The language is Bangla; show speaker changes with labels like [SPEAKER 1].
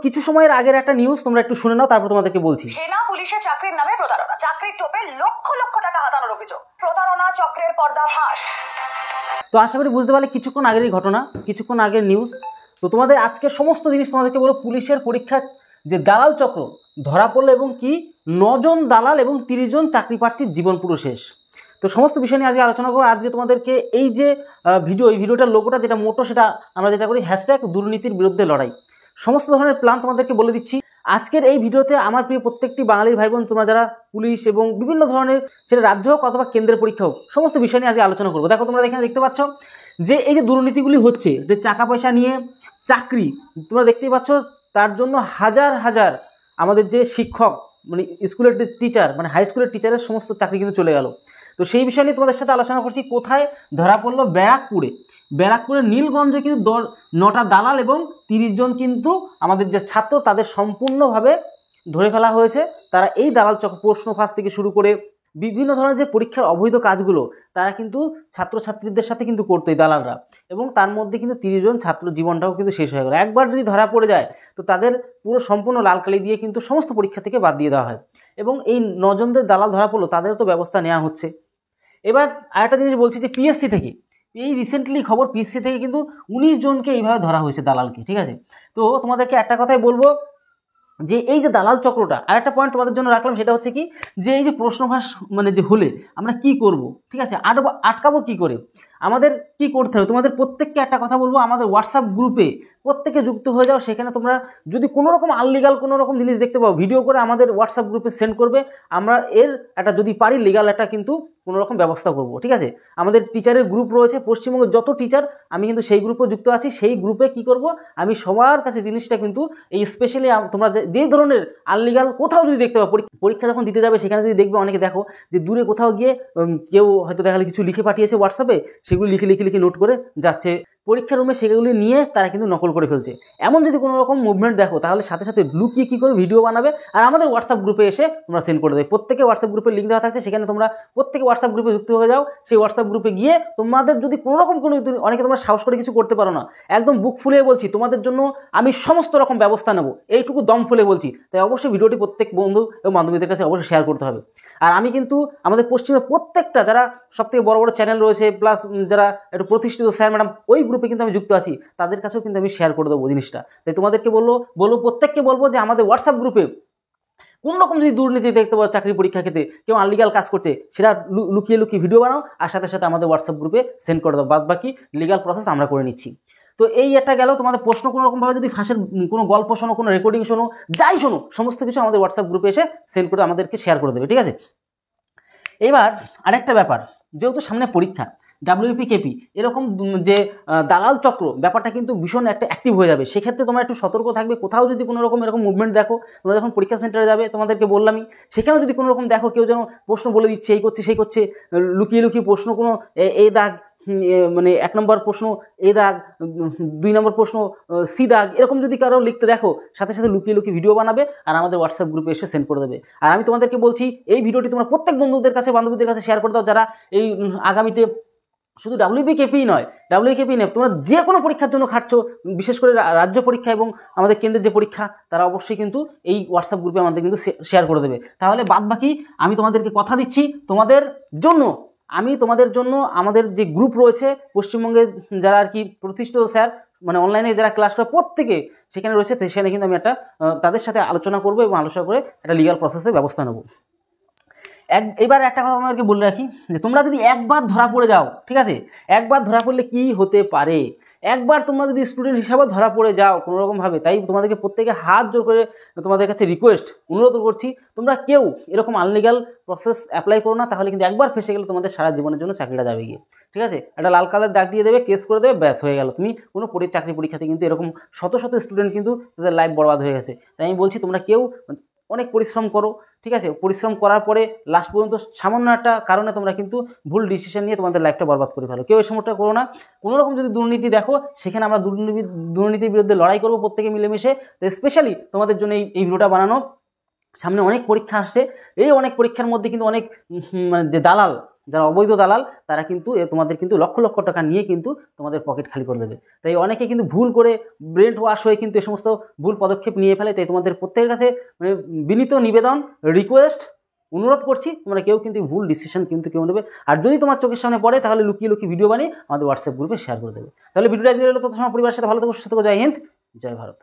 [SPEAKER 1] কিছু সময়ের আগের একটা নিউজ, তোমরা একটু শুনে নাও, তারপর তোমাদেরকে বলছি।
[SPEAKER 2] সেনা পুলিশে চাকরির নামে প্রতারণা, চাকরির টোপে লক্ষ লক্ষ টাকা হাতানোর অভিযোগ, প্রতারণা চক্রের পর্দাফাঁস।
[SPEAKER 1] তো আশা করি বুঝতে পারলে কিছুক্ষণ আগেরই ঘটনা, কিছুক্ষণ আগের নিউজ। তো তোমাদের আজকে সমস্ত জিনিস তোমাদেরকে বলো। পুলিশের পরীক্ষা যে দালাল চক্র ধরা পড়লো এবং কি 9 জন দালাল এবং 30 জন চাকরি প্রার্থীর জীবন পুরো শেষ। তো সমস্ত বিষয় নিয়ে আজকে আলোচনা করবো। আজকে তোমাদেরকে এই যে এই ভিডিওটার লোগোটা যেটা মোটো, সেটা আমরা যেটা করি #দুর্নীতির বিরুদ্ধে লড়াই। সমস্ত ধরনের প্ল্যান তোমাদেরকে বলে দিচ্ছি আজকের এই ভিডিওতে। আমার প্রিয় প্রত্যেকটি বাঙালির ভাই বোন, তোমরা যারা পুলিশ এবং বিভিন্ন ধরনের, সেটা রাজ্য হোক অথবা কেন্দ্রের পরীক্ষা হোক, সমস্ত বিষয় নিয়ে আজকে আলোচনা করবো। দেখো তোমরা এখানে দেখতে পাচ্ছ যে এই যে দুর্নীতিগুলি হচ্ছে, যে টাকা পয়সা নিয়ে চাকরি, তোমরা দেখতেই পাচ্ছ, তার জন্য হাজার হাজার আমাদের যে শিক্ষক, মানে স্কুলের টিচার, মানে হাই স্কুলের টিচারের সমস্ত চাকরি কিন্তু চলে গেল। তো সেই বিষয় নিয়ে তোমাদের সাথে আলোচনা করছি। কোথায় ধরা পড়লো? ব্যারাকপুরের নীলগঞ্জে কিন্তু 9টা দালাল এবং 30 জন কিন্তু আমাদের যে ছাত্র, তাদের সম্পূর্ণভাবে ধরে ফেলা হয়েছে। তারা এই দালাল চক্র, প্রশ্ন ফাঁস থেকে শুরু করে বিভিন্ন ধরনের যে পরীক্ষার অবৈধ কাজগুলো, তারা কিন্তু ছাত্রছাত্রীদের সাথে কিন্তু করতো এই দালালরা, এবং তার মধ্যে কিন্তু 30 জন ছাত্র জীবনটাও কিন্তু শেষ হয়ে গেল। একবার যদি ধরা পড়ে যায় তো তাদের পুরো সম্পূর্ণ লালকালি দিয়ে কিন্তু সমস্ত পরীক্ষা থেকে বাদ দিয়ে দেওয়া হয়। এবং এই 9 জনদের দালাল ধরা পড়লো, তাদেরও তো ব্যবস্থা নেওয়া হচ্ছে। এবার আরেকটা জিনিস বলছি যে পিএসসি থেকে, এই রিসেন্টলি খবর, পিএসসি থেকে কিন্তু 19 জনকে এইভাবে ধরা হয়েছে, দালালকে। ঠিক আছে, তো তোমাদেরকে একটা কথাই বলবো যে এই যে দালাল চক্রটা, আর একটা পয়েন্ট তোমাদের জন্য রাখলাম, সেটা হচ্ছে কি, যে এই যে প্রশ্নফাঁস মানে যে হলে আমরা কি করব, ঠিক আছে, আটকাবো কি করে, আমাদের কি করতে হবে। তোমাদের প্রত্যেককে একটা কথা বলবো, আমাদের হোয়াটসঅ্যাপ গ্রুপে প্রত্যেকে যুক্ত হয়ে যাও। সেখানে তোমরা যদি কোনো রকম আনলিগাল কোনো রকম জিনিস দেখতে পাও, ভিডিও করে আমাদের হোয়াটসঅ্যাপ গ্রুপে সেন্ড করবে। আমরা এর একটা যদি পারি লিগাল একটা কিন্তু কোনো রকম ব্যবস্থা করব। ঠিক আছে, আমাদের টিচারের গ্রুপ রয়েছে, পশ্চিমবঙ্গের যত টিচার, আমি কিন্তু সেই গ্রুপে যুক্ত আছি। সেই গ্রুপে কি করব, আমি সবার কাছে জিনিসটা কিন্তু এই স্পেশালি তোমরা যে ধরনের আনলিগাল কোথাও যদি দেখতে পাও, পরীক্ষা যখন দিতে যাবে সেখানে যদি দেখবে, অনেকে দেখো যে দূরে কোথাও গিয়ে কেউ হয়তো দেখালে কিছু লিখে পাঠিয়েছে হোয়াটসঅ্যাপে, সেগুলো লিখে নোট করে যাচ্ছে পরীক্ষার রুমে, সেগুলি নিয়ে তারা কিন্তু নকল করে ফেলছে। এমন যদি কোনো রকম মুভমেন্ট দেখো, তাহলে সাথে সাথে লুকিয়ে কী করে ভিডিও বানাবে আর আমাদের হোয়াটসঅ্যাপ গ্রুপে এসে তোমরা সেন্ড করে দেবে। প্রত্যেকে হোয়াটসঅ্যাপ গ্রুপের লিঙ্ক দেওয়া থাকছে, সেখানে তোমরা প্রত্যেকে হোয়াটসঅ্যাপ গ্রুপে যুক্ত হয়ে যাও। সেই হোয়াটসঅ্যাপ গ্রুপে গিয়ে তোমাদের যদি কোনো রকম অনেকে তোমরা সাহস করে কিছু করতে পারো না, একদম বুক ফুলে বলছি, তোমাদের জন্য আমি সমস্ত রকম ব্যবস্থা নেব, এইটুকু দম ফুলে বলছি। তাই অবশ্যই ভিডিওটি প্রত্যেক বন্ধু এবং বান্ধবীদের কাছে অবশ্যই শেয়ার করতে হবে। আর আমি কিন্তু আমাদের পশ্চিমে প্রত্যেকটা যারা সবথেকে বড় বড় চ্যানেল রয়েছে, প্লাস যারা একটু প্রতিষ্ঠিত স্যার ম্যাডাম, ওই গ্রুপে কিন্তু আমি যুক্ত আছি, তাদের কাছেও কিন্তু আমি শেয়ার করে দেবো জিনিসটা। তাই তোমাদেরকে বলবো প্রত্যেককে বলবো যে আমাদের হোয়াটসঅ্যাপ গ্রুপে কোন রকম যদি দুর্নীতি দেখতে পাও, চাকরি পরীক্ষা ক্ষেত্রে কেউ আনলিগাল কাজ করছে, সেটা লুকিয়ে ভিডিও বানাও আর সাথে সাথে আমাদের হোয়াটসঅ্যাপ গ্রুপে সেন্ড করে দাও। বাদ বাকি লিগাল প্রসেস আমরা করে নিচ্ছি। তো এই একটা গেল। তোমাদের প্রশ্ন কোনো রকমভাবে যদি ফাঁসের কোনো গল্প শোনো, কোনো রেকর্ডিং শোনো, যাই শোনো, সমস্ত কিছু আমাদের হোয়াটসঅ্যাপ গ্রুপে এসে সেন্ড করে আমাদেরকে শেয়ার করে দেবে। ঠিক আছে, এবার আরেকটা ব্যাপার, যেহেতু সামনে পরীক্ষা, WPKP এরকম যে দালাল চক্র ব্যাপারটা কিন্তু ভীষণ একটা অ্যাক্টিভ হয়ে যাবে। সেক্ষেত্রে তোমরা একটু সতর্ক থাকবে। কোথাও যদি কোনো রকম এরকম মুভমেন্ট দেখো, তোমরা যখন পরীক্ষা সেন্টারে যাবে, তোমাদেরকে বললামই, সেখানেও যদি কোনো রকম দেখো কেউ যেন প্রশ্ন বলে দিচ্ছে, এই করছে সেই করছে, লুকিয়ে প্রশ্ন, কোনো এ দাগ, মানে 1 নম্বর প্রশ্ন এ দাগ, 2 নম্বর প্রশ্ন সি দাগ, এরকম যদি কারো লিখতে দেখো, সাথে সাথে লুকিয়ে ভিডিও বানাবে আর আমাদের হোয়াটসঅ্যাপ গ্রুপে এসে সেন্ড করে দেবে। আর আমি তোমাদেরকে বলছি, এই ভিডিওটি তোমরা প্রত্যেক বান্ধবীদের কাছে শেয়ার করে দাও, যারা এই আগামীতে শুধু WPKP নয়, তোমরা যে কোনো পরীক্ষার জন্য খাটছো, বিশেষ করে রাজ্য পরীক্ষা এবং আমাদের কেন্দ্রের যে পরীক্ষা, তারা অবশ্যই কিন্তু এই হোয়াটসঅ্যাপ গ্রুপে আমাদের কিন্তু শেয়ার করে দেবে। তাহলে বাদ বাকি আমি তোমাদেরকে কথা দিচ্ছি, তোমাদের জন্য আমাদের যে গ্রুপ রয়েছে পশ্চিমবঙ্গের যারা আর কি প্রতিষ্ঠিত স্যার, মানে অনলাইনে যারা ক্লাস করে প্রত্যেকে সেখানে রয়েছে, সেখানে কিন্তু আমি একটা তাদের সাথে আলোচনা করবো এবং আলোচনা করে একটা লিগাল প্রসেসের ব্যবস্থা নেব। এবার একটা কথা আমাদেরকে বলে রাখি, যে তোমরা যদি একবার ধরা পড়ে যাও, ঠিক আছে, একবার ধরা পড়লে কি হতে পারে, একবার তোমরা যদি স্টুডেন্ট হিসাবে ধরা পড়ে যাও কোনো রকমভাবে, তাই তোমাদেরকে প্রত্যেকে হাত জোর করে তোমাদের কাছে রিকোয়েস্ট, অনুরোধ করছি, তোমরা কেউ এরকম আনলিগাল প্রসেস অ্যাপ্লাই করো না। তাহলে কিন্তু একবার ফেসে গেলে তোমাদের সারা জীবনের জন্য চাকরিটা যাবে গিয়ে। ঠিক আছে, একটা লাল কালার দাগ দিয়ে দেবে, কেস করে দেবে, ব্যাস হয়ে গেল। তুমি কোনো চাকরি পরীক্ষাতে কিন্তু এরকম শত স্টুডেন্ট কিন্তু তাদের লাইফ বরবাদ হয়ে গেছে। তাই আমি বলছি, তোমরা কেউ অনেক পরিশ্রম করো, ঠিক আছে, পরিশ্রম করার পরে লাস্ট পর্যন্ত সামান্য একটা কারণে তোমরা কিন্তু ভুল ডিসিশন নিয়ে তোমাদের লাইফটা বরবাদ করে ফেলো। কেউ এই সময়টা করো না। কোনো রকম যদি দুর্নীতি দেখো, সেখানে আমরা দুর্নীতির বিরুদ্ধে লড়াই করবো প্রত্যেকে মিলেমিশে। তো স্পেশালি তোমাদের জন্য এই ভিডিওটা বানানো। সামনে অনেক পরীক্ষা আসছে, এই অনেক পরীক্ষার মধ্যে কিন্তু অনেক মানে যে দালাল, যারা অবৈধ দালাল তারা কিন্তু তোমাদের কিন্তু লক্ষ লক্ষ টাকা নিয়ে কিন্তু তোমাদের পকেট খালি করে দেবে। তাই অনেকে কিন্তু ভুল করে ব্রেন ওয়াশ হয়ে কিন্তু এই সমস্ত ভুল পদক্ষেপ নিয়ে ফেলে। তাই তোমাদের প্রত্যেকের কাছে মানে বিনীত নিবেদন, রিকোয়েস্ট, অনুরোধ করছি তোমরা কেউ কিন্তু ভুল ডিসিশন কিন্তু কেউ নেবে। আর যদি তোমার চোখের সামনে পড়ে তাহলে লুকিয়ে লুকিয়ে ভিডিও বানিয়ে আমাদের হোয়াটসঅ্যাপ গ্রুপে শেয়ার করে দেবে। তাহলে ভিডিওটা আজকে তত সময় পরিবারের সাথে ভালো থেকো, সুস্থ থেকো। জয় হিন্দ, জয় ভারত।